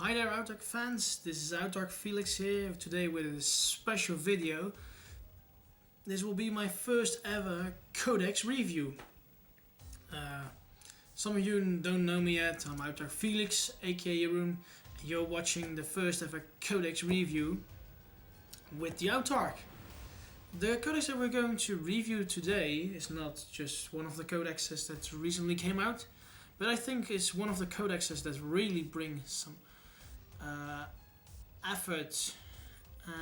Hi there Autarch fans, this is I Autarch Felix here today with a special video. This will be my first ever Codex review. Some of you don't know me yet, I'm I Autarch Felix aka Jeroen. You're watching the first ever Codex review with the Autarch. The Codex that we're going to review today is not just one of the codexes that recently came out, but I think it's one of the codexes that really bring some effort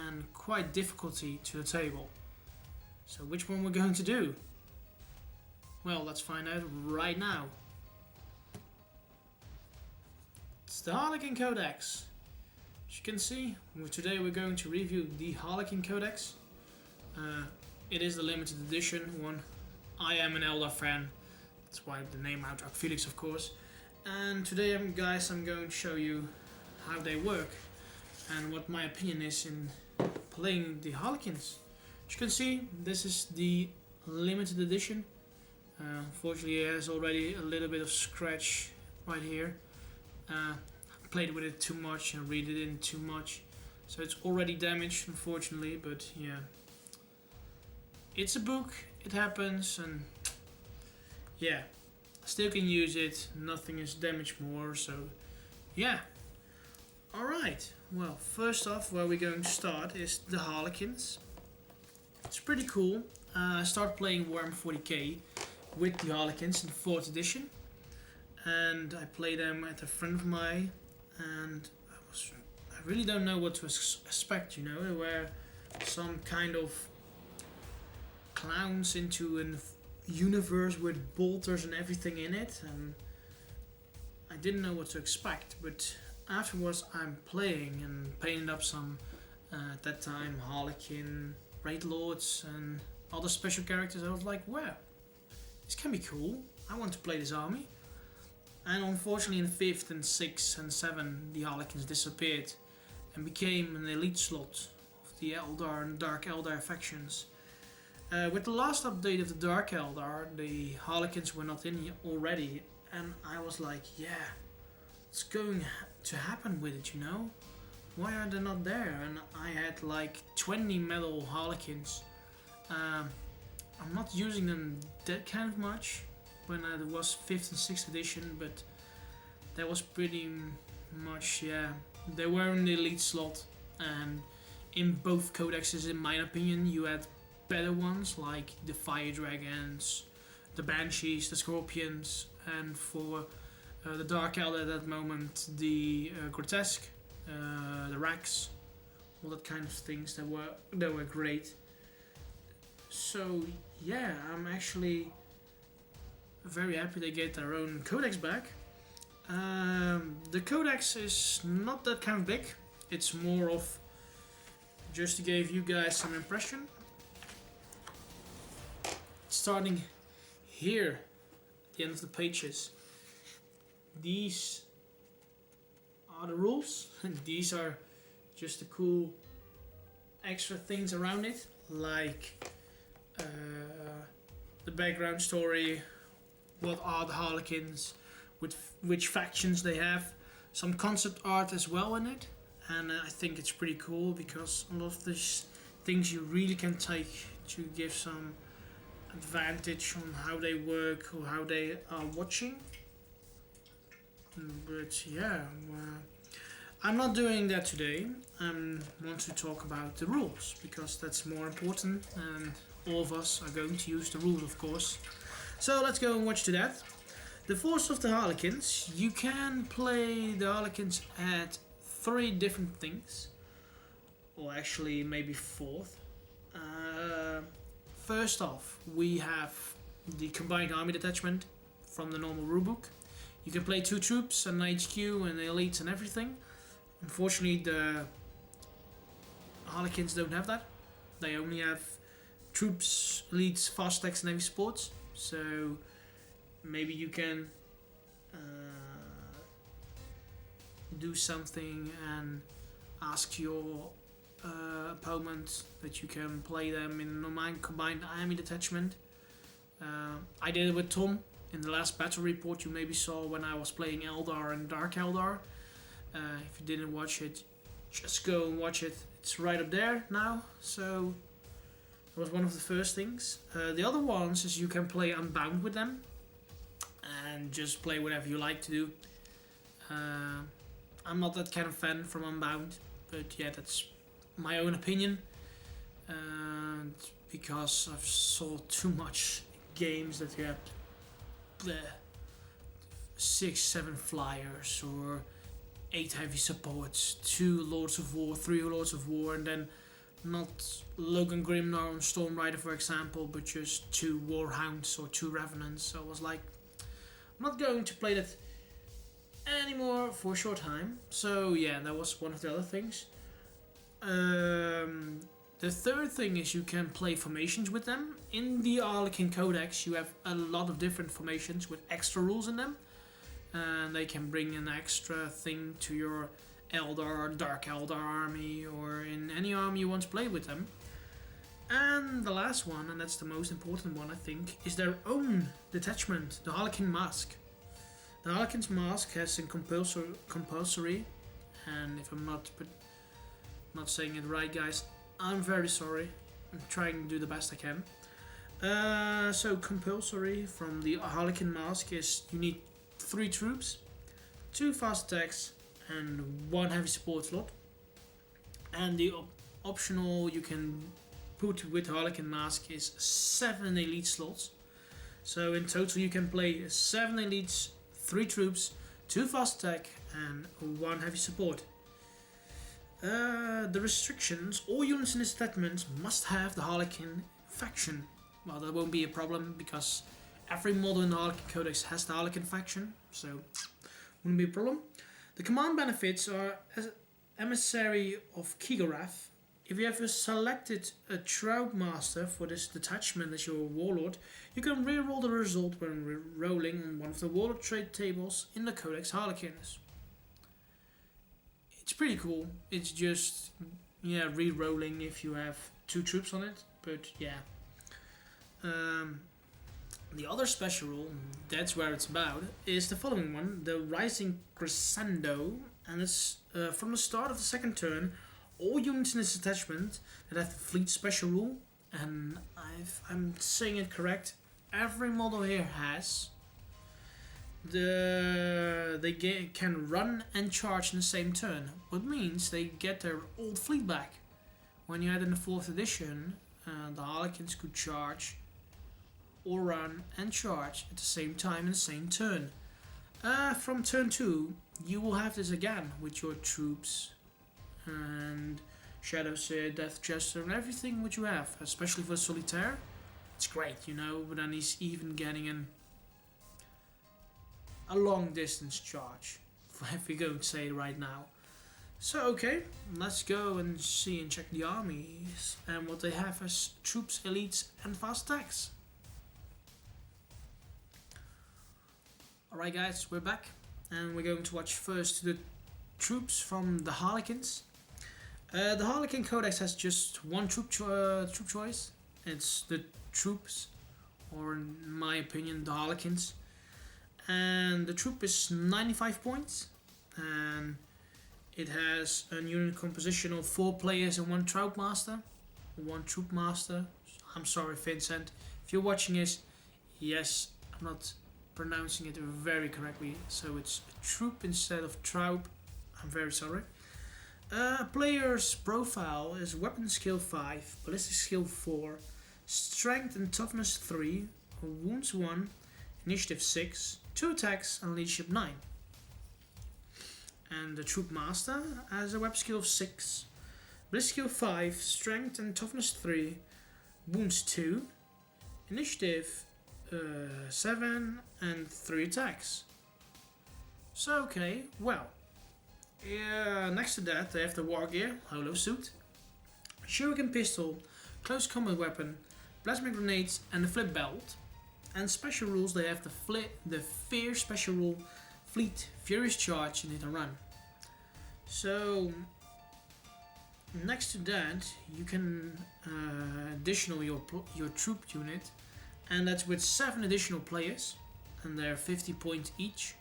and quite difficulty to the table. So which one we're going to do? Well, let's find out right now. It's the Harlequin Codex. As you can see, today we're going to review the Harlequin Codex. It is the limited edition one. I am an Eldar fan, that's why the name I Autarch Felix, of course. And today, guys, I'm going to show you how they work and what my opinion is in playing the Harlequins. As you can see, this is the limited edition. Unfortunately, it has already a little bit of scratch right here. I played with it too much and read it in too much, so it's already damaged, unfortunately. But yeah, it's a book, it happens, and yeah, still can use it, nothing is damaged more, so yeah. Alright, well, first off, where we're going to start is the Harlequins. It's pretty cool. I started playing Warhammer 40k with the Harlequins in 4th edition, and I played them at a friend of mine, and I really don't know what to expect, you know. There were some kind of clowns into a universe with bolters and everything in it, and I didn't know what to expect. But afterwards I'm playing and painted up some at that time Harlequin, Raid Lords and other special characters. I was like, wow, this can be cool, I want to play this army. And unfortunately in 5th and 6th and 7 the Harlequins disappeared and became an elite slot of the Eldar and Dark Eldar factions. With the last update of the Dark Eldar, the Harlequins were not in already, and I was like, yeah, what's going to happen with it, you know? Why are they not there? And I had like 20 metal Harlequins. I'm not using them that kind of much when it was 5th and 6th edition, but that was pretty much, yeah, they were in the elite slot. And in both codexes, in my opinion, you had better ones like the Fire Dragons, the Banshees, the Scorpions, and for the Dark Eldar at that moment, the Grotesque, the Rax, all that kind of things that were great. So yeah, I'm actually very happy they get their own codex back. The codex is not that kind of big. It's more of just to give you guys some impression. Starting here at the end of the pages, these are the rules, and these are just the cool extra things around it, like the background story, what are the Harlequins, with which factions they have, some concept art as well in it. And I think it's pretty cool because a lot of these things you really can take to give some advantage on how they work or how they are watching. But yeah, I'm not doing that today. I want to talk about the rules because that's more important, and all of us are going to use the rules, of course. So let's go and watch to that. The force of the Harlequins. You can play the Harlequins at 3 different things, or actually maybe 4th. First off, we have the combined army detachment from the normal rulebook. You can play 2 troops and an HQ and the elites and everything. Unfortunately, the Harlequins don't have that. They only have troops, elites, fast attacks, and heavy sports. So maybe you can do something and ask your opponent that you can play them in a combined army detachment. I did it with Tom in the last battle report you maybe saw when I was playing Eldar and Dark Eldar. If you didn't watch it, just go and watch it. It's right up there now. So that was one of the first things. The other ones is you can play Unbound with them and just play whatever you like to do. I'm not that kind of fan from Unbound, but yeah, that's my own opinion. And because I've saw too much games that you have 6, 7 flyers or 8 heavy supports, 2 Lords of War, 3 Lords of War, and then not Logan Grimnar and Storm Rider, for example, but just 2 Warhounds or 2 Revenants. So I was like, I'm not going to play that anymore for a short time. So yeah, that was one of the other things. The third thing is you can play formations with them. In the Harlequin Codex you have a lot of different formations with extra rules in them. And they can bring an extra thing to your Eldar or Dark Eldar army, or in any army you want to play with them. And the last one, and that's the most important one I think, is their own detachment, the Harlequin Mask. The Harlequin's Mask has a compulsory, and if I'm not saying it right, guys, I'm very sorry. I'm trying to do the best I can. So compulsory from the Harlequin Mask is you need 3 troops, 2 fast attacks, and 1 heavy support slot. And the optional you can put with Harlequin Mask is 7 elite slots. So in total you can play 7 elites, 3 troops, 2 fast attack, and 1 heavy support. The restrictions: all units in this detachment must have the Harlequin faction. Well, that won't be a problem because every model in the Harlequin Codex has the Harlequin faction, so wouldn't be a problem. The command benefits are as emissary of Kigarath. If you have selected a Trout Master for this detachment as your warlord, you can reroll the result when rolling on one of the warlord trait tables in the Codex Harlequins. It's pretty cool. It's just, yeah, re-rolling if you have 2 troops on it, but yeah. The other special rule, that's where it's about, is the following one, the Rising Crescendo, and it's from the start of the second turn, all units in this attachment that have the fleet special rule, and I'm saying it correct, every model here has, they can run and charge in the same turn, what means they get their old fleet back. When you had in the 4th edition, the Harlequins could charge or run and charge at the same time in the same turn. From turn 2 you will have this again with your troops and Shadow Seer, Death Jester, and everything what you have, especially for Solitaire. It's great, you know, but then he's even getting a long distance charge, if we're going to say it right now. So okay, let's go and see and check the armies and what they have as troops, elites, and fast attacks. Alright guys, we're back, and we're going to watch first the troops from the Harlequins. The Harlequin Codex has just one troop choice. It's the troops, or in my opinion, the Harlequins. And the troop is 95 points, and it has a unit composition of 4 players and 1 Trout Master, 1 Troop Master. I'm sorry, Vincent, if you're watching this, yes, I'm not pronouncing it very correctly, so it's a troop instead of trout. I'm very sorry. Player's profile is weapon skill 5, ballistic skill 4, strength and toughness 3, wounds 1, initiative 6, 2 attacks, and leadership 9. And the troop master has a weapon skill of 6, ballistic skill 5, strength and toughness 3, wounds 2, initiative 7, and 3 attacks. So okay, well, next to that they have the war gear, holo suit, shuriken pistol, close combat weapon, plasma grenades, and the flip belt. And special rules, they have the fear special rule, fleet, furious charge, and hit and run. So next to that you can additional your troop unit, and that's with 7 additional players, and they're 50 points each.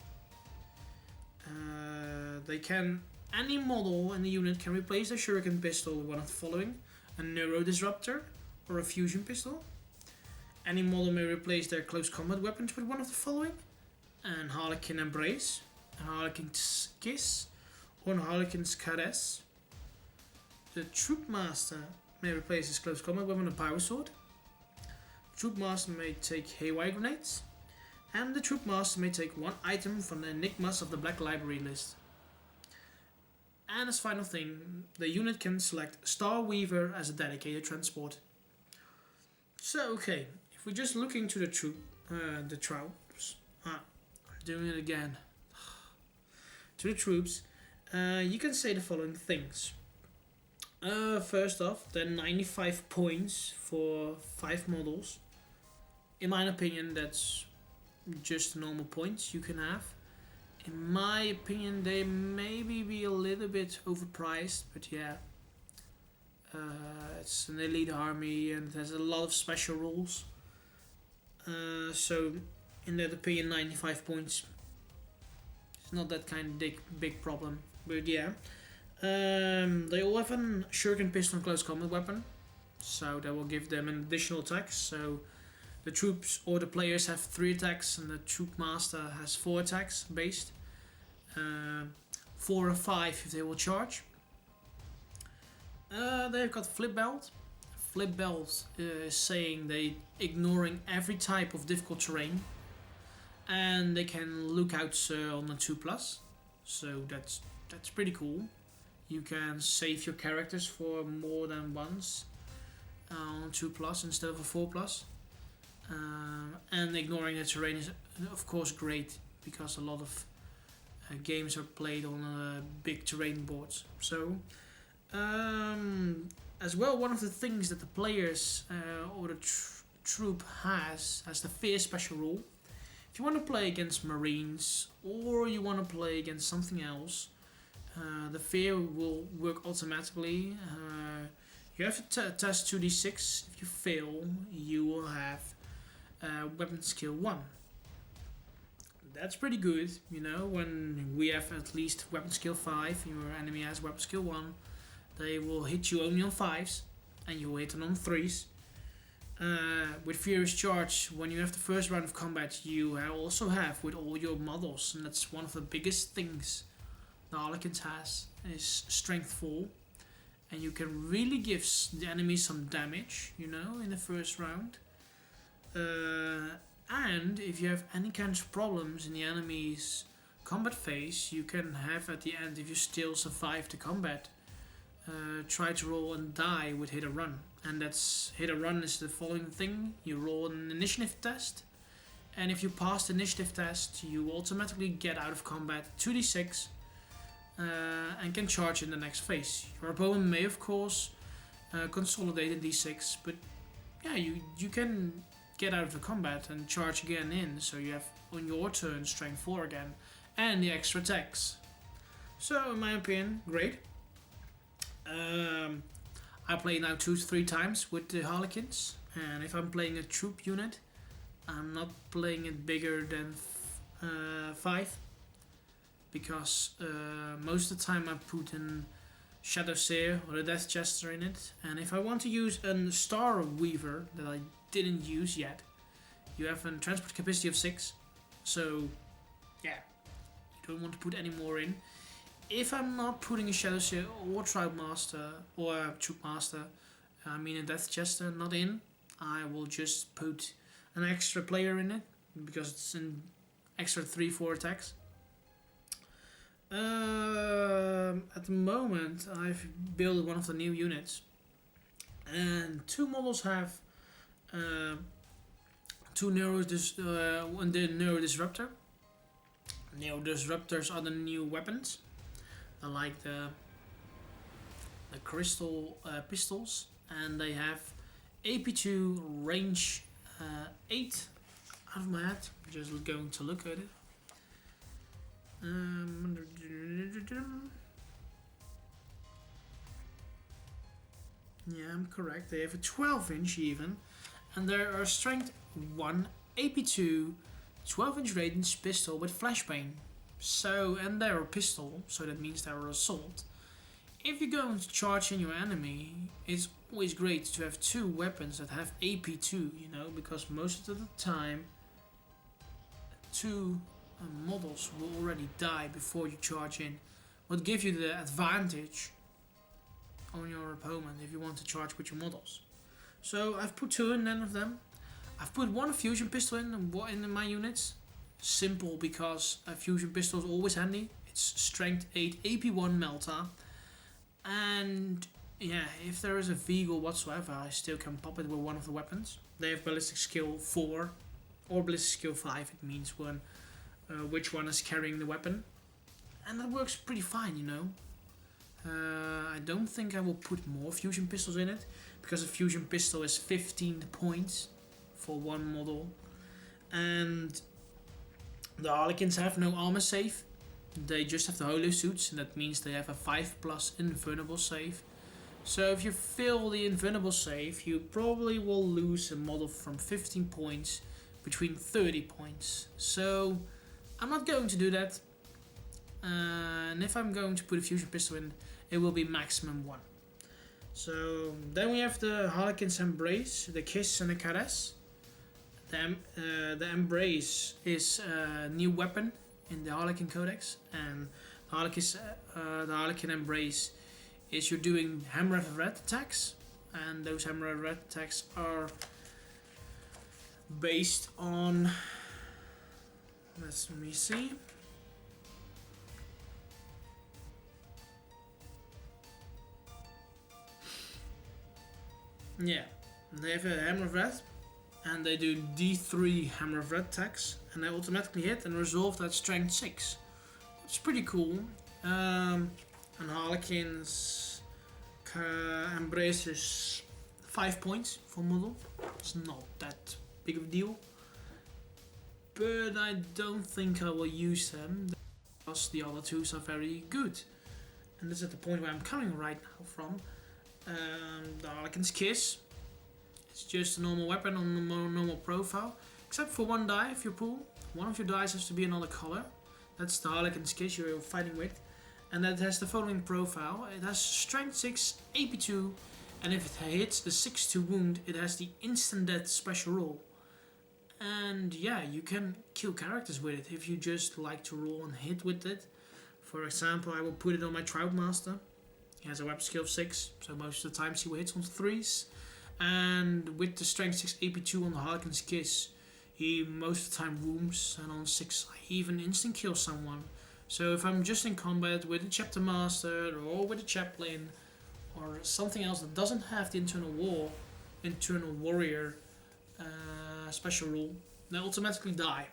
Any model in the unit can replace their shuriken pistol with one of the following: a neuro disruptor or a fusion pistol. Any model may replace their close combat weapons with one of the following: an Harlequin Embrace, an Harlequin's Kiss, or an Harlequin's Codex. The Troop Master may replace his close combat weapon with a Power Sword. The Troop Master may take Haywire Grenades. And the Troop Master may take one item from the Enigmas of the Black Library list. And as final thing, the unit can select Star Weaver as a dedicated transport. So okay, if we're just looking to the troops, I'm doing it again. To the troops, you can say the following things. First off, there are 95 points for 5 models. In my opinion, that's just normal points you can have. In my opinion, they maybe be a little bit overpriced, but yeah. It's an elite army and it has a lot of special rules. So, in that opinion, 95 points. It's not that kind of big problem, but yeah. They all have a shuriken pistol and close combat weapon, so that will give them an additional attack. So the troops or the players have 3 attacks and the troop master has 4 attacks based. 4 or 5 if they will charge. They've got flip belt. Flip belt is saying they ignoring every type of difficult terrain, and they can look out on the 2+. So that's pretty cool. You can save your characters for more than once on 2+ instead of a 4+. And ignoring the terrain is of course great because a lot of games are played on big terrain boards. So as well, one of the things that the players or the troop has the fear special rule. If you want to play against Marines or you want to play against something else, the fear will work automatically. You have to test 2d6. If you fail, you will have weapon skill 1. That's pretty good, you know. When we have at least weapon skill 5, your enemy has weapon skill 1, they will hit you only on 5s, and you will hit them on 3s. With Furious Charge, when you have the first round of combat, you also have with all your models, and that's one of the biggest things the Harlequins has, is strength 4, and you can really give the enemy some damage, you know, in the first round. And if you have any kinds of problems in the enemy's combat phase, you can have at the end, if you still survive the combat, try to roll and die with hit or run. And that's hit or run is the following thing: you roll an initiative test, and if you pass the initiative test, you automatically get out of combat 2d6 and can charge in the next phase. Your opponent may of course consolidate in d6, but yeah, you can get out of the combat and charge again in, so you have on your turn strength 4 again and the extra attacks. So in my opinion, great. I play now 2-3 times with the Harlequins, and if I'm playing a troop unit, I'm not playing it bigger than 5, because most of the time I put in Shadow Seer or a Death Jester in it, and if I want to use a Star Weaver that I didn't use yet, you have a transport capacity of 6, so yeah, you don't want to put any more in. If I'm not putting a Shadow Seer or Troop Master or a Troop Master, I mean a Death Jester, not in, I will just put an extra player in it because it's an extra 3-4 attacks. At the moment, I've built one of the new units, and 2 models have 2 Neuro Disruptor. Neuro Disruptors are the new weapons. I like the crystal pistols, and they have AP2 range 8 out of my head. I'm just going to look at it. Yeah, I'm correct. They have a 12-inch even, and there are strength 1 AP2 12-inch range pistol with flashbang. So, and they're a pistol, so that means they're assault. If you're going to charge in your enemy, it's always great to have two weapons that have AP2, you know, because most of the time two models will already die before you charge in. What gives you the advantage on your opponent if you want to charge with your models. So I've put two in of them. I've put one fusion pistol in my units. Simple, because a fusion pistol is always handy. It's strength 8 AP1 Melta. And yeah, if there is a Veagle whatsoever, I still can pop it with one of the weapons. They have ballistic skill 4 or ballistic skill 5. It means when which one is carrying the weapon. And that works pretty fine, you know. I don't think I will put more fusion pistols in it, because a fusion pistol is 15 points for one model. And the Harlequins have no armor save. They just have the holo suits, and that means they have a 5+ invulnerable save. So if you fail the invulnerable save, you probably will lose a model from 15 points between 30 points. So I'm not going to do that. And if I'm going to put a fusion pistol in, it will be maximum 1. So then we have the Harlequins Embrace, the Kiss and the Caress. The Embrace is a new weapon in the Harlequin Codex, and the Harlequin Embrace is you're doing Hammer of Red attacks, and those Hammer of Red attacks are based on, let me see, yeah, they have a Hammer of Red, and they do D3 Hammer of Red attacks, and they automatically hit and resolve at strength 6. It's pretty cool. And Harlequins Embrace is 5 points for model. It's not that big of a deal, but I don't think I will use them because the other twos are very good. And this is the point where I'm coming right now from. The Harlequins Kiss. It's just a normal weapon on the normal profile, except for one die. If you pull, one of your dice has to be another color. That's the Harlequin's Kiss you're fighting with, and that has the following profile. It has strength 6, AP2, and if it hits a 6 wound, it has the instant death special roll. And yeah, you can kill characters with it if you just like to roll and hit with it. For example, I will put it on my Trout Master. He has a weapon skill of 6, so most of the times he will hit on 3s. And with the strength 6 AP2 on the Harlequin's Kiss, he most of the time wounds, and on 6 he even instant kills someone. So if I'm just in combat with a Chapter Master or with a Chaplain or something else that doesn't have the internal warrior special rule, they automatically die.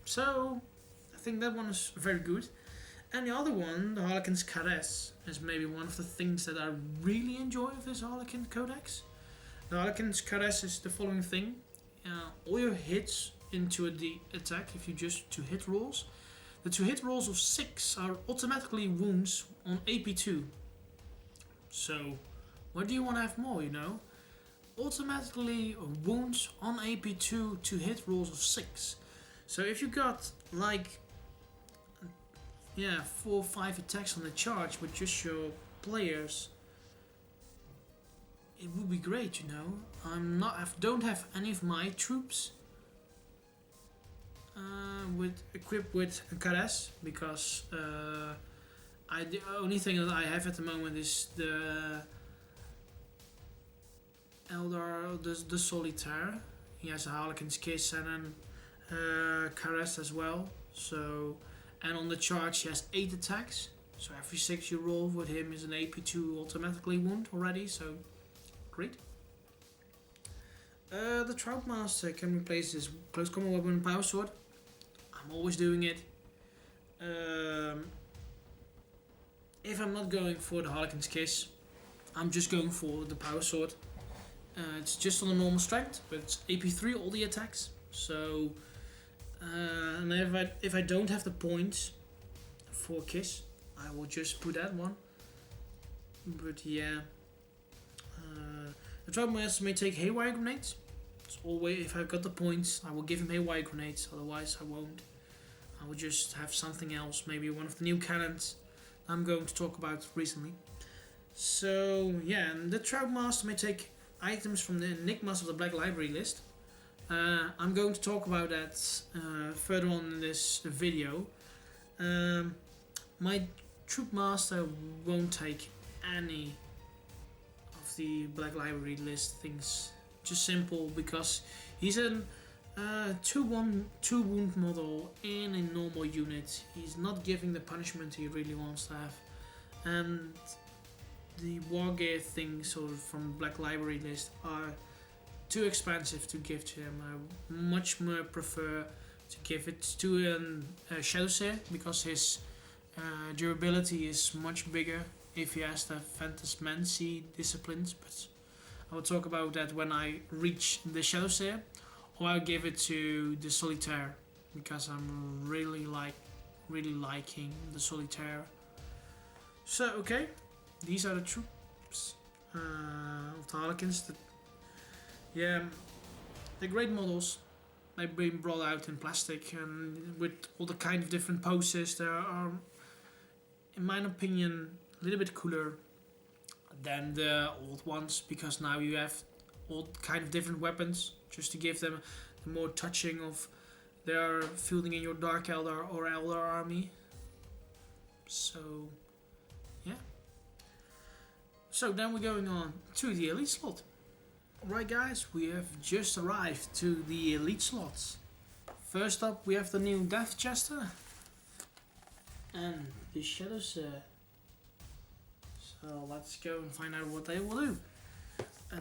So I think that one is very good. And the other one, the Harlequin's Caress, is maybe one of the things that I really enjoy of this Harlequin Codex. The Harlequin's Caress is the following thing. All your hits into the attack, if you just 2 hit rolls, the 2 hit rolls of 6 are automatically wounds on AP2. So what do you want to have more, you know? Automatically wounds on AP2 to hit rolls of 6. So if you got like 4 or 5 attacks on the charge with just your players, it would be great, you know. I don't have any of my troops equipped with a Caress, because the only thing that I have at the moment is the the Solitaire. He has a Harlequin's Kiss and then Caress as well. So, and on the charge he has 8 attacks. So every 6 you roll with him is an AP2 automatically wound already. So great. The Trout Master can replace this close combat weapon and power sword. I'm always doing it. If I'm not going for the Harlequin's Kiss, I'm just going for the power sword. It's just on the normal strength, but it's AP3 all the attacks. So, and if I don't have the points for Kiss, I will just put that one. But yeah, the Trout Master may take Haywire Grenades. It's always, if I've got the points, I will give him Haywire Grenades. Otherwise, I won't. I would just have something else, maybe one of the new cannons I'm going to talk about recently. So yeah, and the Trout Master may take items from the Enigmas of the Black Library list. I'm going to talk about that further on in this video. My Troop Master won't take any of the Black Library list things. Just simple because he's a 2-wound model in a normal unit. He's not giving the punishment he really wants to have. And the war gear things sort of from Black Library list are too expensive to give to him. I much more prefer to give it to a Shadowseer because his durability is much bigger if he has the Phantasmancy disciplines, but I will talk about that when I reach the Shadowseer, or I'll give it to the Solitaire because I'm really liking the Solitaire. So okay, these are the troops of the Harlequins. Yeah, they're great models. They've been brought out in plastic and with all the kind of different poses. They are, in my opinion, a little bit cooler than the old ones because now you have all kind of different weapons just to give them the more touching of their fielding in your Dark Eldar or Eldar army. So yeah. So then we're going on to the elite slot. Alright guys, we have just arrived to the elite slots. First up we have the new Death Chester and the Shadowseer. So let's go and find out what they will do.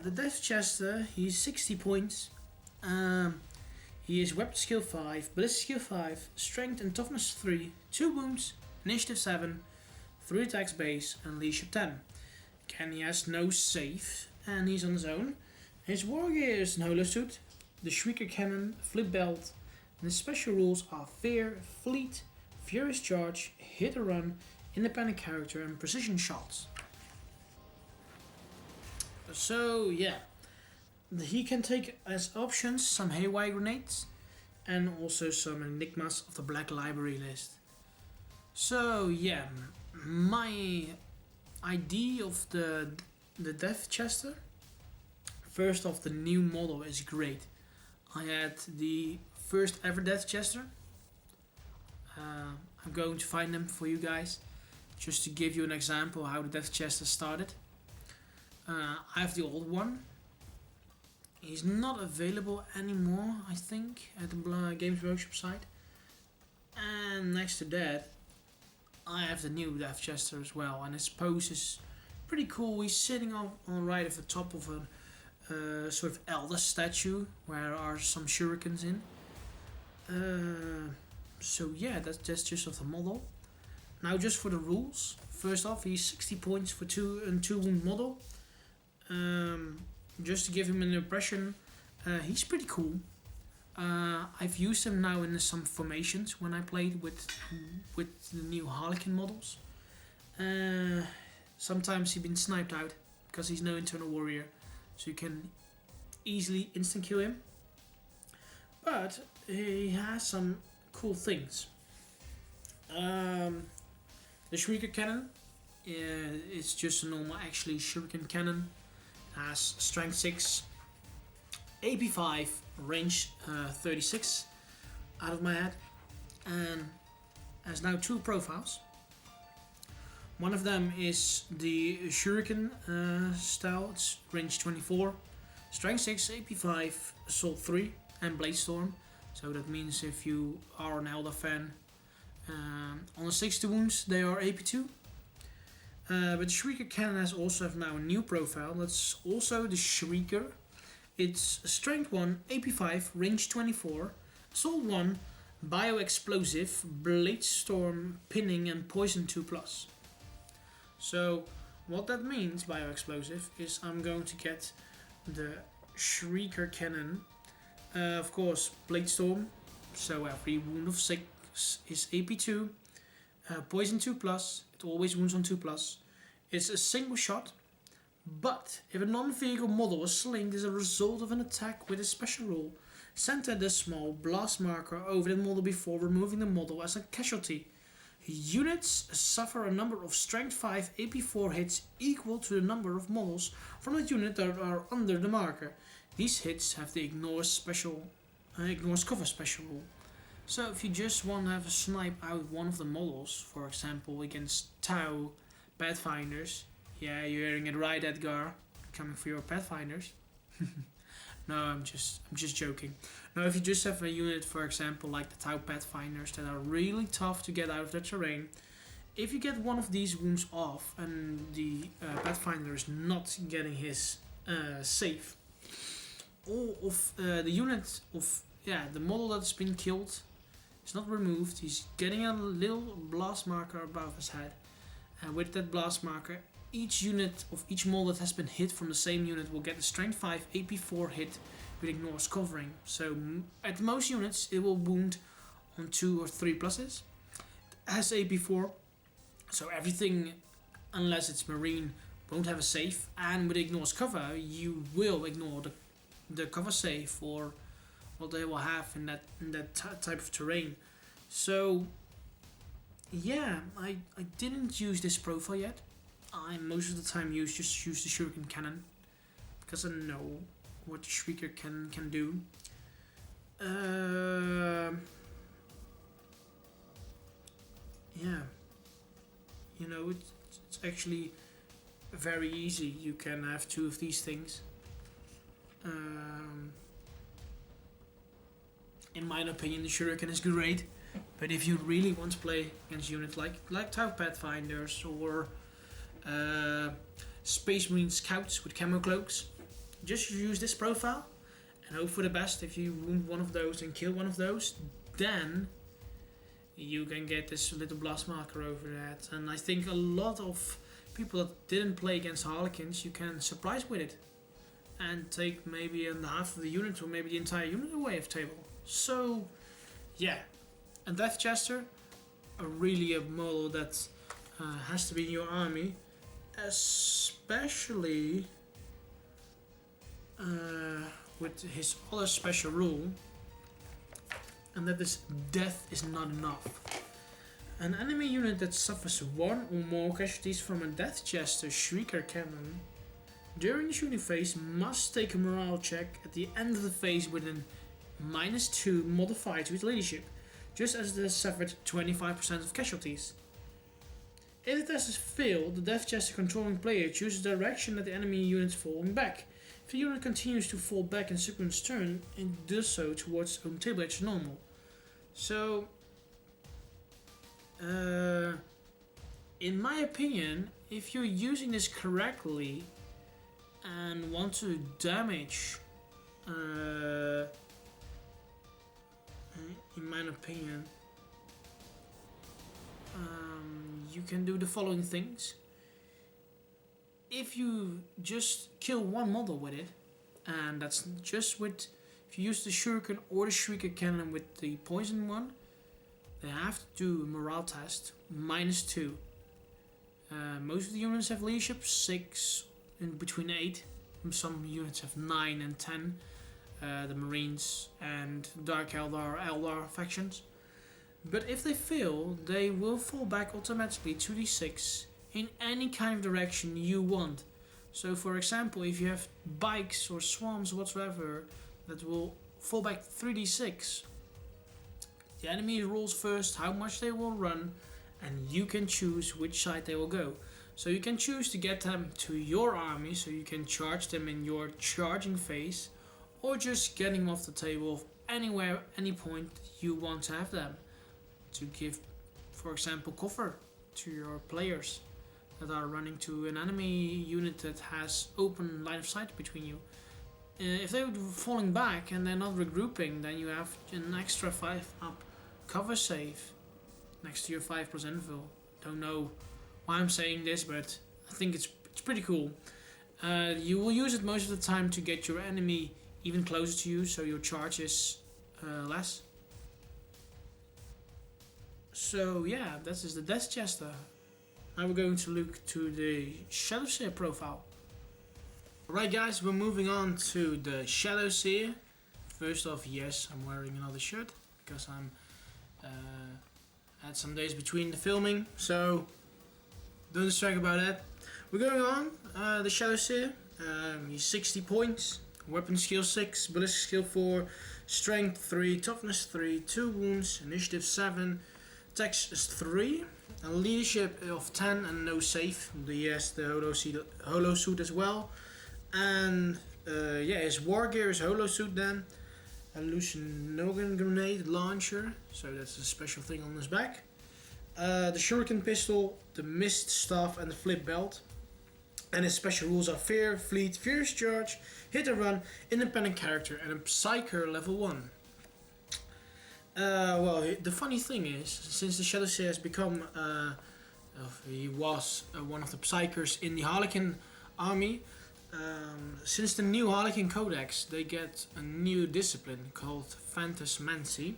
The Death Chester, he's 60 points. He is Weapon Skill 5, Ballistic Skill 5, Strength and Toughness 3, 2 wounds, Initiative 7, 3 attacks base and Leadership 10. Again, he has no save and he's on his own. His war gear is an holosuit, the Shrieker Cannon, Flip Belt, and his special rules are Fear, Fleet, Furious Charge, Hit or Run, Independent Character and Precision Shots. So yeah, he can take as options some Haywire Grenades and also some Enigmas of the Black Library list. So yeah, my idea of the Death Chester. First off, the new model is great. I had the first ever Death Chester. I'm going to find them for you guys, just to give you an example how the Death Chester started. I have the old one. He's not available anymore, I think, at the Games Workshop site. And next to that, I have the new Death Chester as well, and his pose is pretty cool. He's sitting on right at the top of a sort of elder statue where there are some shurikens in. So yeah, that's just of the model. Now just for the rules. First off, he's 60 points for 2 wound model. Just to give him an impression, he's pretty cool. I've used him now in some formations when I played with the new Harlequin models. Sometimes he's been sniped out because he's no internal warrior, so you can easily instant kill him. But he has some cool things. The Shrieker Cannon is just a normal actually Shuriken Cannon. It has strength 6, AP 5, range 36 out of my head, and has now 2 profiles. One of them is the Shuriken style, it's range 24, strength 6, AP 5, assault 3 and Blade Storm. So that means if you are an Eldar fan, on the 60 wounds they are AP 2. But the Shrieker Cannon has also have now a new profile. That's also the Shrieker. It's strength 1, AP 5, range 24, assault 1, bio-explosive, blade storm, pinning and poison 2+. So what that means, bio-explosive, is I'm going to get the Shrieker Cannon. Of course, blade storm. So every wound of 6 is AP 2. Poison 2+, it always wounds on 2+. It's a single shot, but if a non-vehicle model is slain as a result of an attack with a special rule, Center the small blast marker over the model before removing the model as a casualty. Units suffer a number of Strength 5 AP4 hits equal to the number of models from the unit that are under the marker. These hits have the ignores cover special rule. So if you just want to have a snipe out one of the models, for example against Tau Pathfinders, yeah, you're hearing it right, Edgar, coming for your Pathfinders. No, I'm just joking. Now, if you just have a unit, for example, like the Tau Pathfinders that are really tough to get out of the terrain, if you get one of these wounds off and the Pathfinder is not getting his save, all of the unit of the model that's been killed is not removed. He's getting a little blast marker above his head, and with that blast marker, each unit of each model that has been hit from the same unit will get a Strength 5 AP4 hit with ignores covering. So at most units it will wound on 2 or 3 pluses. It has AP4, so everything unless it's Marine won't have a save, and with ignores cover you will ignore the cover save or what they will have in that type of terrain. So yeah, I didn't use this profile yet. I most of the time use the Shuriken Cannon because I know what the Shrieker can do. Yeah, you know, it's actually very easy. You can have 2 of these things. In my opinion, the Shuriken is great, but if you really want to play against units like Tau Pathfinders or Space Marine Scouts with camo cloaks, just use this profile and hope for the best. If you wound one of those and kill one of those, then you can get this little blast marker over that. And I think a lot of people that didn't play against Harlequins, you can surprise with it and take maybe half of the unit or maybe the entire unit away of table. So yeah, and Death Jester, really a model that has to be in your army, especially with his other special rule, and that is death is not enough. An enemy unit that suffers 1 or more casualties from a Death Jester Shrieker Cannon during the shooting phase must take a morale check at the end of the phase with an -2 modified to its leadership, just as it has suffered 25% of casualties. If the test is failed, the Death Jester controlling player chooses the direction that the enemy unit is falling back. If the unit continues to fall back in subsequent turn, it does so towards its own table edge normal. So, in my opinion, if you're using this correctly and want to damage, in my opinion, you can do the following things. If you just kill one model with it, and that's just with, if you use the Shuriken or the Shrieker Cannon with the poison one, they have to do a morale test, -2. Most of the units have leadership 6, in between 8. Some units have 9 and 10. The Marines and Dark Eldar factions. But if they fail, they will fall back automatically 2d6 in any kind of direction you want. So for example, if you have bikes or swamps or whatsoever, that will fall back 3d6. The enemy rolls first how much they will run, and you can choose which side they will go. So you can choose to get them to your army, so you can charge them in your charging phase, or just getting them off the table anywhere, any point you want to have them, to give, for example, cover to your players that are running to an enemy unit that has open line of sight between you. If they're falling back and they're not regrouping, then you have an extra 5 up cover save next to your 5% invul. Don't know why I'm saying this, but I think it's pretty cool. You will use it most of the time to get your enemy even closer to you, so your charge is less. So yeah, that is the Death Jester. Now we're going to look to the Shadowseer profile. Alright guys, we're moving on to the Shadowseer. First off, yes, I'm wearing another shirt because I'm had some days between the filming, so don't distract about that. We're going on. The Shadow Seer, he's 60 points, weapon skill 6, ballistic skill 4, strength 3, toughness 3, 2 wounds, initiative 7, attacks is 3, a leadership of 10 and no save. He has the holo suit as well. And yeah, his war gear is holo suit then. A hallucinogen grenade launcher, so that's a special thing on his back. The shuriken pistol, the mist staff and the flip belt. And his special rules are Fear, Fleet, Fierce Charge, Hit and Run, Independent Character and a Psyker level 1. Well, the funny thing is, since the Shadow Seer has become, he was one of the Psykers in the Harlequin army, since the new Harlequin Codex, they get a new discipline called Phantasmancy.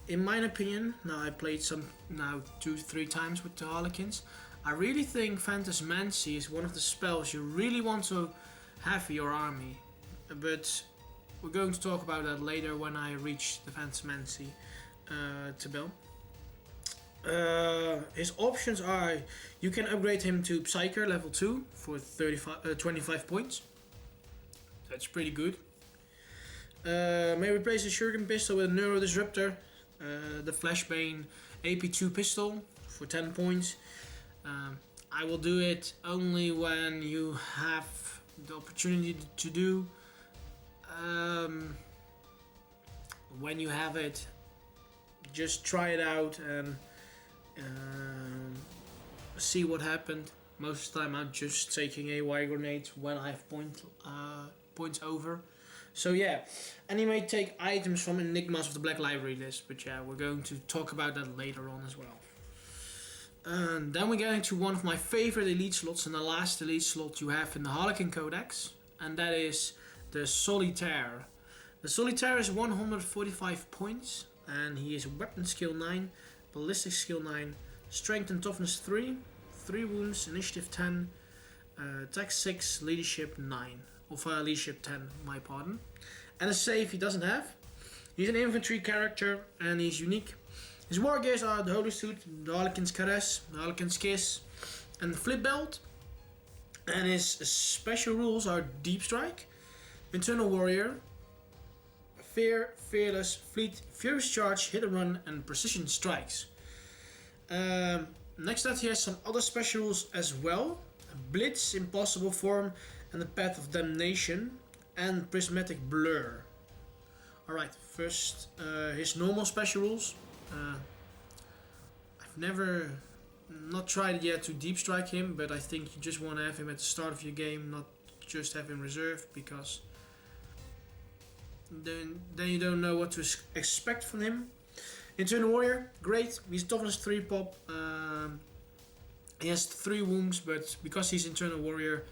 In my opinion, now I played 2-3 times with the Harlequins, I really think Phantasmancy is one of the spells you really want to have for your army, but we're going to talk about that later when I reach the Phantasmancy tabel. His options are, you can upgrade him to Psyker level 2 for 25 points. That's pretty good. May replace the Shuriken pistol with a Neuro Disruptor, the Flashbane AP2 pistol for 10 points. I will do it only when you have the opportunity to do. When you have it, just try it out and see what happened. Most of the time I'm just taking AY grenades when I have points over. So yeah, and you may take items from Enigmas of the Black Library list, but yeah, we're going to talk about that later on as well. And then we're getting to one of my favorite elite slots, and the last elite slot you have in the Harlequin Codex, and that is the Solitaire. The Solitaire is 145 points, and he is weapon skill 9, ballistic skill 9, strength and toughness 3, 3 wounds, initiative 10, attack 6, leadership 9. Of leadership 10, my pardon. And a save he doesn't have. He's an infantry character, and he's unique. His war gears are the Holy Suit, the Harlequin's Caress, the Harlequin's Kiss, and the Flip Belt. And his special rules are Deep Strike, Internal Warrior, Fear, Fearless, Fleet, Furious Charge, Hit and Run, and Precision Strikes. Next to that he has some other special rules as well. Blitz, Impossible Form, and the Path of Damnation, and Prismatic Blur. Alright, first his normal special rules. I've not tried yet to deep strike him, but I think you just want to have him at the start of your game, not just have him reserved, because then you don't know what to expect from him. Internal Warrior, great. He's toughness 3 pop. He has 3 wounds, but because he's Internal Warrior,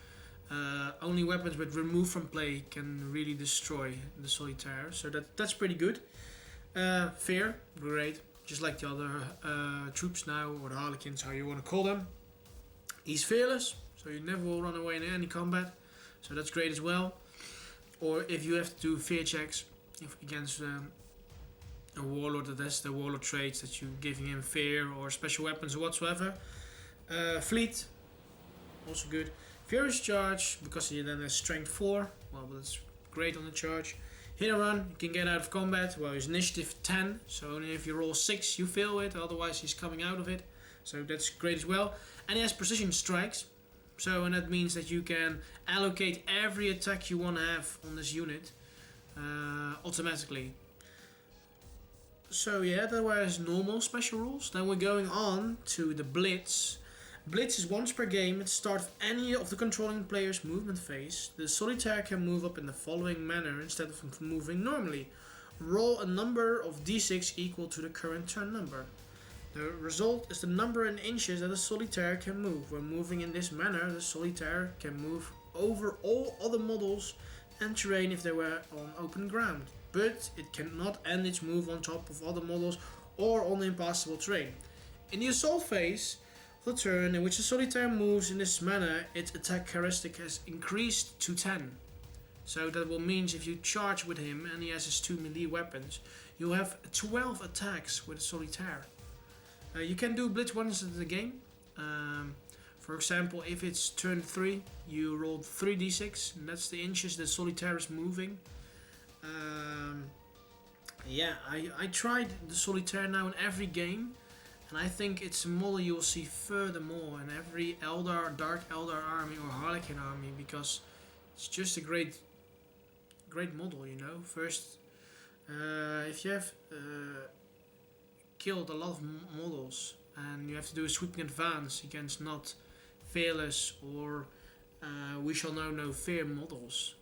only weapons with remove from play can really destroy the Solitaire, so that's pretty good. Fear, great, just like the other troops now, or the Harlequins, how you want to call them. He's fearless, so you never will run away in any combat, so that's great as well. Or if you have to do fear checks against a warlord that has the warlord traits that you're giving him fear or special weapons or whatsoever. Fleet, also good. Furious Charge, because he then has strength 4, well, that's great on the charge. Hit and Run, you can get out of combat, well, he's initiative 10, so only if you roll 6 you fail it, otherwise he's coming out of it, so that's great as well. And he has Precision Strikes, so and that means that you can allocate every attack you want to have on this unit automatically. So yeah, that were his normal special rules. Then we're going on to the Blitz. Blitz is once per game at the start of any of the controlling player's movement phase. The Solitaire can move up in the following manner instead of moving normally. Roll a number of d6 equal to the current turn number. The result is the number in inches that a Solitaire can move. When moving in this manner, the Solitaire can move over all other models and terrain if they were on open ground, but it cannot end its move on top of other models or on impassable terrain. In the assault phase, the turn in which the Solitaire moves in this manner, its attack characteristic has increased to 10. So that will mean if you charge with him and he has his 2 melee weapons, you'll have 12 attacks with Solitaire. You can do blitz once in the game. For example, if it's turn 3, you roll 3d6, and that's the inches that Solitaire is moving. Yeah, I tried the Solitaire now in every game, and I think it's a model you will see furthermore in every Dark Eldar army or Harlequin army, because it's just a great model, you know. First, if you have killed a lot of models and you have to do a sweeping advance against not fearless or we shall know no fear models,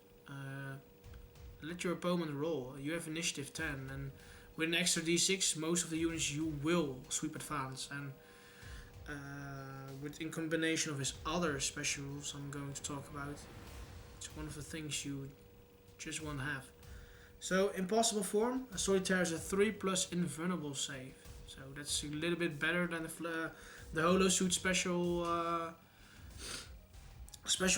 let your opponent roll. You have initiative 10, and with an extra d6 most of the units you will sweep advance, and in combination of his other specials I'm going to talk about, it's one of the things you just won't have. So impossible form, a Solitaire is a 3+ invulnerable save, so that's a little bit better than the Holo Suit special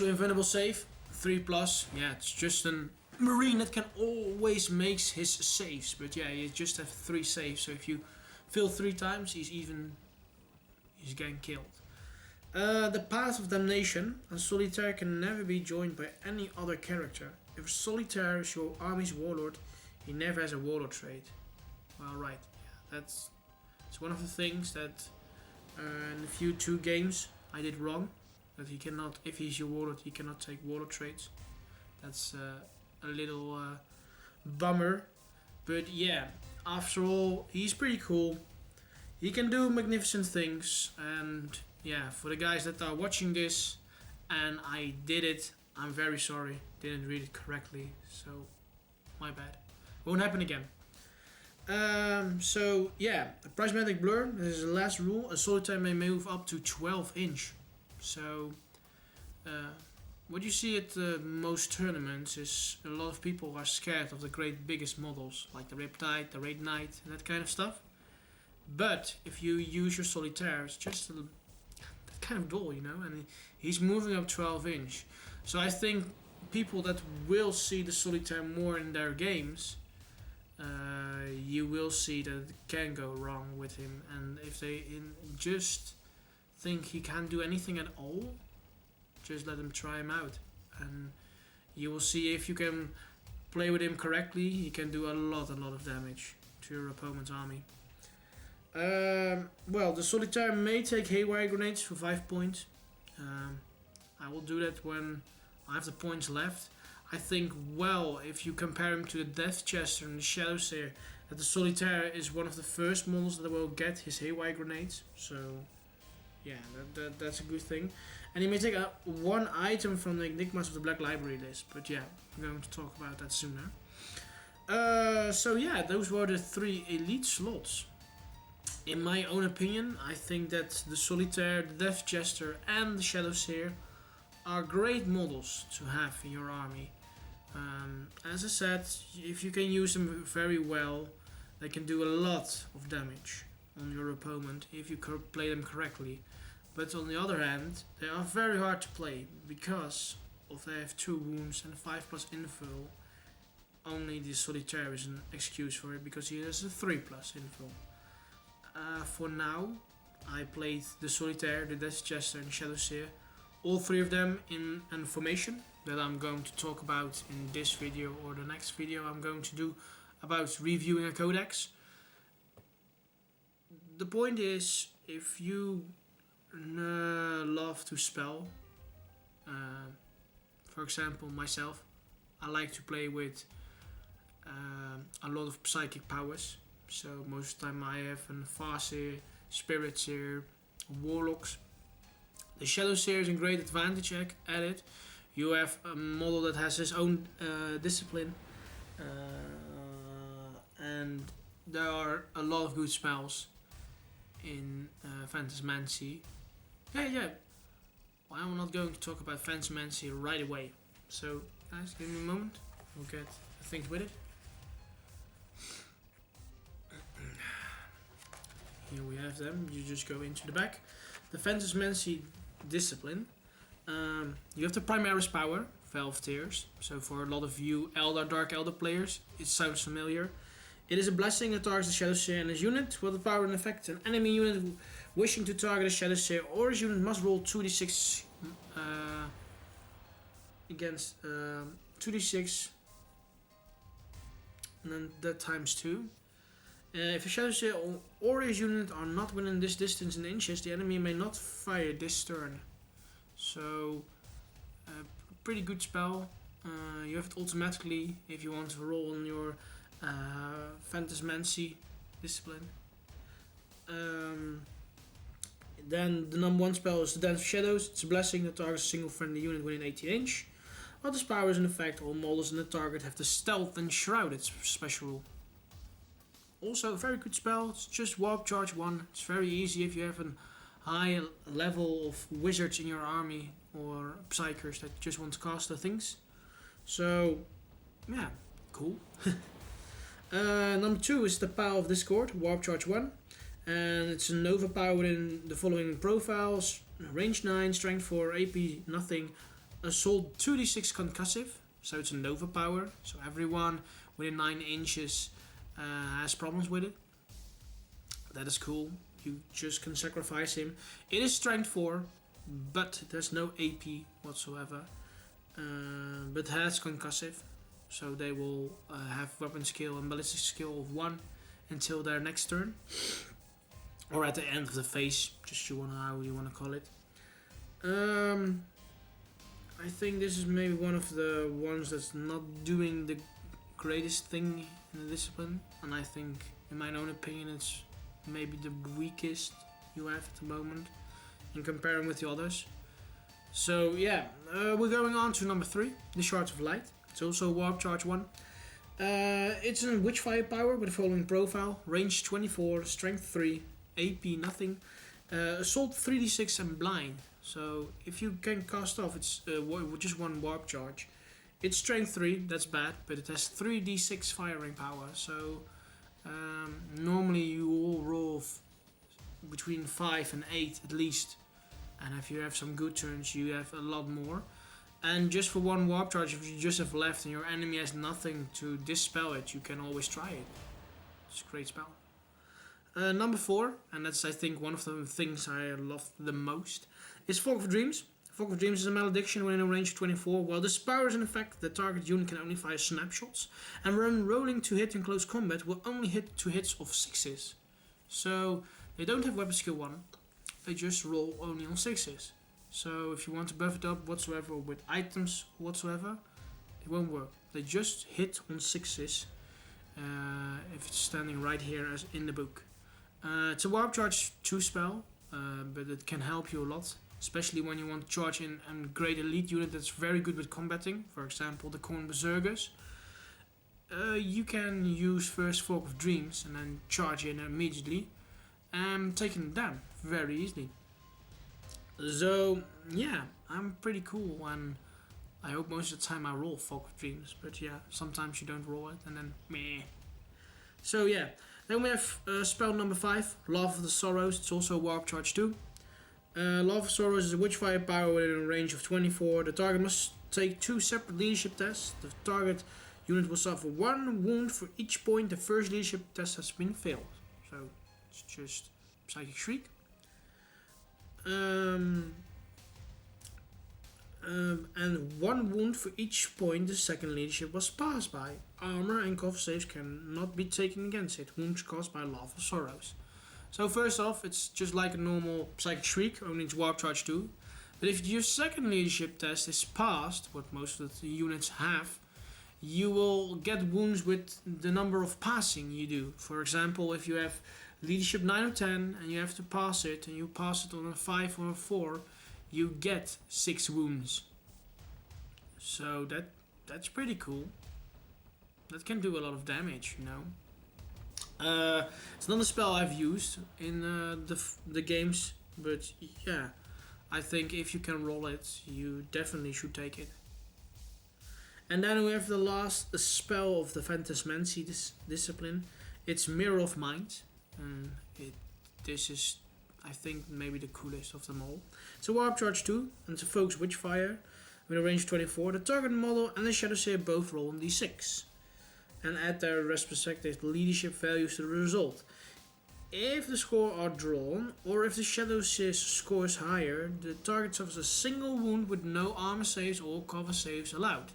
invulnerable save. 3+, yeah, it's just a Marine that can always make his saves, but yeah, you just have 3 saves, so if you fail 3 times he's getting killed. The Path of Damnation, a Solitaire can never be joined by any other character. If Solitaire is your army's warlord, he never has a warlord trait. Well, right, yeah, it's one of the things that in the few 2 games I did wrong. That he cannot, if he's your warlord, he cannot take warlord traits. That's a little bummer, but yeah, after all, he's pretty cool. He can do magnificent things, and yeah, for the guys that are watching this and I did it, I'm very sorry, didn't read it correctly, so my bad. Won't happen again. So yeah, a prismatic blur, this is the last rule. A Solitaire may move up to 12 inch. So what you see at most tournaments is a lot of people are scared of the great biggest models like the Riptide, the Raid Knight, and that kind of stuff. But if you use your Solitaire, it's just that kind of dull, you know, and he's moving up 12 inch. So I think people that will see the Solitaire more in their games, you will see that it can go wrong with him, and if they just think he can't do anything at all, just let him try him out, and you will see if you can play with him correctly, he can do a lot of damage to your opponent's army. Well, the Solitaire may take haywire grenades for 5 points. I will do that when I have the points left. I think, well, if you compare him to the Death Chester and the Shadow Seer, that the Solitaire is one of the first models that will get his haywire grenades. So yeah, that's a good thing. And he may take one item from the Enigmas of the Black Library list, but yeah, I'm going to talk about that sooner. So yeah, those were the 3 elite slots. In my own opinion, I think that the Solitaire, the Death Jester and the Shadow Seer are great models to have in your army. As I said, if you can use them very well, they can do a lot of damage on your opponent if you play them correctly. But on the other hand, they are very hard to play because they have 2 wounds and 5+ infil. Only the Solitaire is an excuse for it because he has a 3+ infil. For now, I played the Solitaire, the Death Jester and Shadow Seer, all 3 of them in a formation that I'm going to talk about in this video or the next video I'm going to do about reviewing a codex. The point is, if you love to spell, for example myself, I like to play with a lot of psychic powers. So most of the time I have a Farseer, Spirit Seer, Warlocks. The Shadow Seer is a great advantage at it. You have a model that has his own discipline, and there are a lot of good spells in Phantasmancy. Yeah. Well, I'm not going to talk about Phantasmancy right away. So guys, give me a moment. We'll get things with it. Here we have them. You just go into the back. The Phantasmancy discipline. You have the Primaris power, 12 tiers. So for a lot of you Dark Elder players, it sounds familiar. It is a blessing that targets the Shadowseer and his unit. With the power and effect, an enemy unit wishing to target a Shadowseer or his unit must roll 2d6 against 2d6, and then that times 2. If a Shadowseer or his unit are not within this distance in inches, the enemy may not fire this turn. So, pretty good spell. You have it automatically if you want to roll on your Phantasmancy discipline. Then the number 1 spell is the Dance of Shadows. It's a blessing that targets a single friendly unit within 18 inch. While this power is in effect, all models in the target have the Stealth and Shrouded special rule. Also a very good spell. It's just Warp Charge 1. It's very easy if you have a high level of wizards in your army or psychers that just want to cast the things. So yeah, cool. Number 2 is the Power of Discord, Warp Charge 1. And it's a Nova power within the following profiles: range 9, strength 4, AP nothing, assault 2d6 concussive. So it's a Nova power, so everyone within 9 inches has problems with it. That is cool. You just can sacrifice him. It is strength 4, but there's no AP whatsoever. But has concussive, so they will have weapon skill and ballistic skill of 1 until their next turn, or at the end of the phase, just how you wanna call it. I think this is maybe one of the ones that's not doing the greatest thing in the discipline, and I think, in my own opinion, it's maybe the weakest you have at the moment in comparing with the others. So yeah, we're going on to number 3, the Shards of Light. It's also Warp Charge 1. It's a Witchfire power with the following profile: range 24, strength 3, AP nothing, assault 3d6 and blind. So if you can cast off, it's just 1 warp charge. It's strength 3, that's bad, but it has 3d6 firing power. So normally you all roll between 5 and 8 at least, and if you have some good turns, you have a lot more. And just for 1 warp charge, if you just have left and your enemy has nothing to dispel it, you can always try it. It's a great spell. Number 4, and that's I think one of the things I love the most, is Fog of Dreams. Fog of Dreams is a malediction within a range of 24. While this power is in effect, the target unit can only fire snapshots, and when rolling to hit in close combat will only hit 2 hits of 6s. So they don't have weapon skill 1, they just roll only on 6s. So if you want to buff it up whatsoever with items whatsoever, it won't work. They just hit on 6s if it's standing right here as in the book. It's a Warp Charge 2 spell, but it can help you a lot, especially when you want to charge in a great elite unit that's very good with combating, for example the Corn Berserkers. You can use first Fog of Dreams and then charge in immediately and taking them down very easily. So yeah, I'm pretty cool, and I hope most of the time I roll Fog of Dreams, but yeah, sometimes you don't roll it and then meh. So yeah, then we have spell number 5, Love of the Sorrows. It's also Warp Charge 2. Love of Sorrows is a Witchfire power within a range of 24. The target must take 2 separate leadership tests. The target unit will suffer 1 wound for each point the first leadership test has been failed. So it's just Psychic Shriek. And 1 wound for each point the second leadership was passed by. Armor and cough saves cannot be taken against it. Wounds caused by Love of Sorrows. So first off, it's just like a normal Psychic Shriek, only it's Warp Charge 2. But if your second leadership test is passed, what most of the units have, you will get wounds with the number of passing you do. For example, if you have leadership 9 or 10 and you have to pass it, and you pass it on a 5 or a 4, you get 6 wounds. So that's pretty cool. That can do a lot of damage, you know. It's not a spell I've used in the games, but yeah, I think if you can roll it, you definitely should take it. And then we have the last spell of the Phantasmancy discipline. It's Mirror of Mind. This is, I think, maybe the coolest of them all. It's a Warp Charge 2, and it's a Focus Witchfire. with a range 24. The target model and the Shadowseer both roll on d6 and add their respective leadership values to the result. If the score are drawn, or if the Shadowseer's score is higher, the target suffers a single wound with no armor saves or cover saves allowed.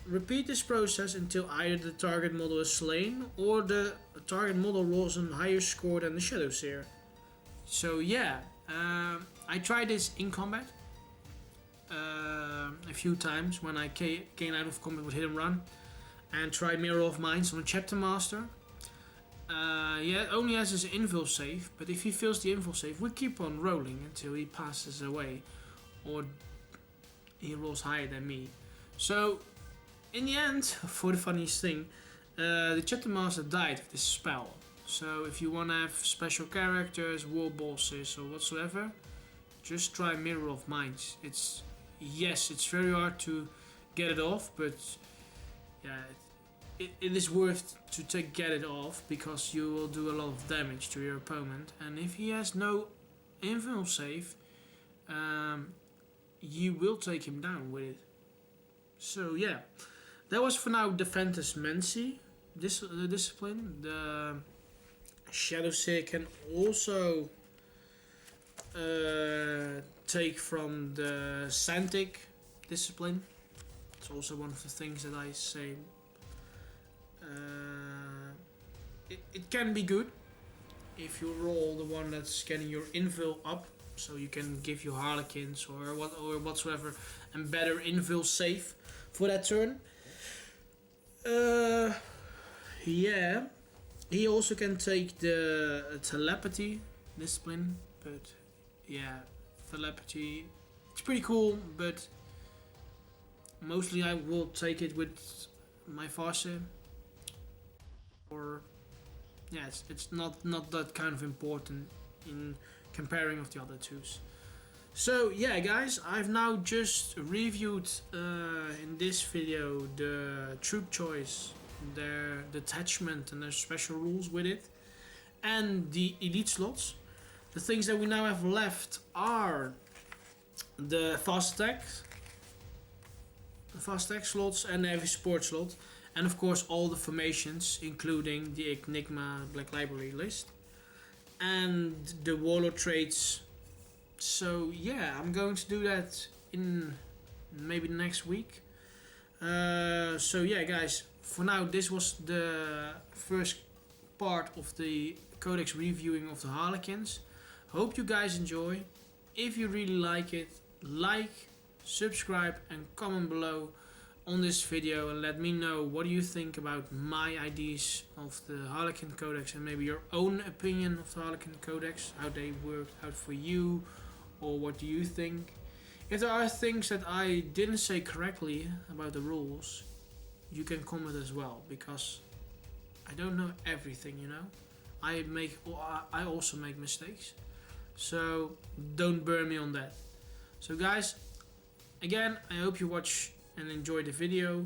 Repeat this process until either the target model is slain or the target model rolls a higher score than the Shadowseer. So yeah, I tried this in combat a few times when I came out of combat with Hit and Run, and tried Mirror of Minds on a Chapter Master. Yeah, it only has his invul save, but if he fails the invul save, we keep on rolling until he passes away or he rolls higher than me. So in the end, for the funniest thing, the Chapter Master died of this spell. So if you want to have special characters, war bosses or whatsoever, just try Mirror of Minds. It's very hard to get it off, but yeah, it is worth to get it off because you will do a lot of damage to your opponent, and if he has no invul save, you will take him down with it. So yeah, that was for now the Phantasmancy discipline. The Shadowseer can also take from the Santic discipline. It's also one of the things that I say. It can be good if you roll the one that's getting your invul up, so you can give your Harlequins or whatsoever and better invul save for that turn. Yeah, he also can take the telepathy discipline, but yeah, telepathy, it's pretty cool, but mostly I will take it with my Farseer. Or yeah, it's not that kind of important in comparing of the other twos. So yeah guys, I've now just reviewed in this video the troop choice, their detachment and their special rules with it, and the elite slots. The things that we now have left are the fast attack slots and the heavy support slot, and of course all the formations, including the Enigma Black Library list and the warlord traits. So yeah, I'm going to do that in maybe next week. So yeah guys, for now this was the first part of the Codex reviewing of the Harlequins. Hope you guys enjoy. If you really like it, like, subscribe and comment below on this video and let me know what do you think about my ideas of the Harlequin Codex and maybe your own opinion of the Harlequin Codex, how they worked out for you, or what do you think. If there are things that I didn't say correctly about the rules, you can comment as well, because I don't know everything, you know. I also make mistakes, so don't burn me on that. So guys, again, I hope you watch and enjoy the video,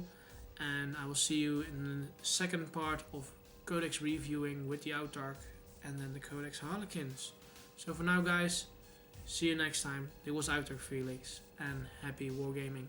and I will see you in the second part of Codex reviewing with the Autarch and then the Codex Harlequins. So for now guys, see you next time. It was I Autarch Felix, and happy wargaming.